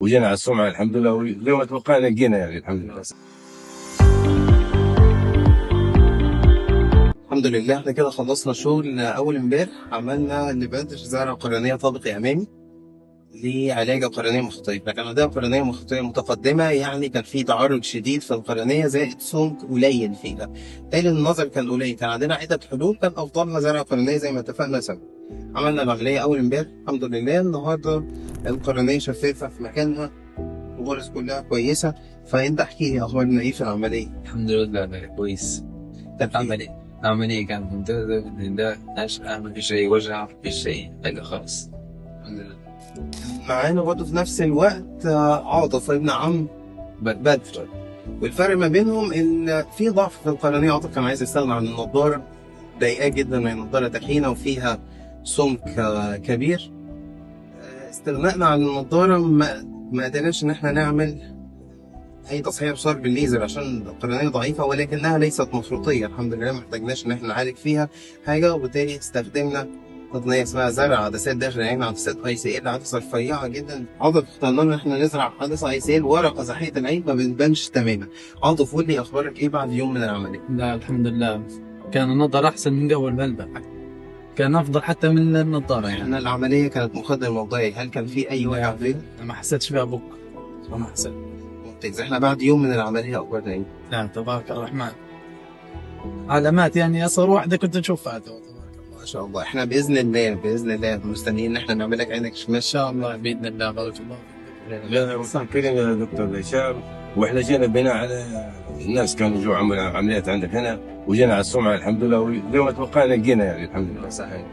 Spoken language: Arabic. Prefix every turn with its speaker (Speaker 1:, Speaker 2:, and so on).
Speaker 1: وجينا على السمعة الحمد لله، واليوم توقعنا لقينا يعني الحمد لله.
Speaker 2: الحمد لله احنا كده خلصنا شغل اول امبارح. عملنا لبدر زرع قرنية طابق امامي لعلاج القرنية المخططية، لكن عندها قرنية مخططية متقدمة، يعني كان في تعرض شديد في القرنية زائد سمك قليل فيها. بالتالي النظر كان قليل، كان عندنا عدة حلول كان افضلها زرع قرنية زي ما اتفقنا سوا. عملنا العملية اول امبارح الحمد لله. النهارده القرنية شفافة في مكانها، الغرز كلها كويسة. فانت احكي لي اخبارنا ايه في العملية؟
Speaker 3: الحمد لله أنا كويس. العملية كانت ممتازة بإذن الله، ناجحة، ما في شيء وجع، ما في شيء حاجة خالص. الحمد لله.
Speaker 2: معانا برضه في نفس الوقت عاطف ابن عم بدر. والفرق ما بينهم ان في ضعف في القرنيه. عاطف كان عايز يستغنى عن النضاره، ضايقاه جدا وهي نضاره تخينه وفيها سمك كبير. استغنائنا عن النضاره ما قدرناش ان احنا نعمل اي تصحيح بصار بالليزر عشان القرنيه ضعيفه، ولكنها ليست مخروطيه الحمد لله، ما احتاجناش ان احنا نعالج فيها حاجه. وبالتالي استخدمنا تقنيه اسمها زرع عدسات داخل العين، عدسات اي سي ال، عدسه رفيعه جدا. عاطف اخترنا ان احنا نزرع عدسه اي سي ال ورا قزحيه العين ما بتبانش تماما. عاطف قول لي اخبارك ايه بعد يوم من العمليه؟
Speaker 4: لا الحمد لله، كان النظر أحسن من قبل بلبع، كان أفضل حتى من النظارة يعني.
Speaker 2: احنا العمليه كانت مخدر موضعي، هل كان في اي وجع فيها؟
Speaker 4: ما حسيتش فيها بك، ما حسيت.
Speaker 2: ممتاز. احنا بعد يوم من العمليه اخبارنا ايه؟
Speaker 4: لا تبارك الرحمن، علامات يعني أصغر واحدة كنت نشوفها تبارك الله.
Speaker 2: ما شاء الله. احنا باذن الله باذن الله مستنيين ان احنا نعمل لك عينك شمال.
Speaker 4: إن شاء الله بإذن الله، بارك الله
Speaker 1: لا متأكدين يا دكتور هشام، واحنا جينا بناء على الناس كانوا جو عملوا عمليات عندك هنا، وجينا على السمعة الحمد لله، واليوم توقعنا لقينا يعني الحمد لله.
Speaker 2: صحيح.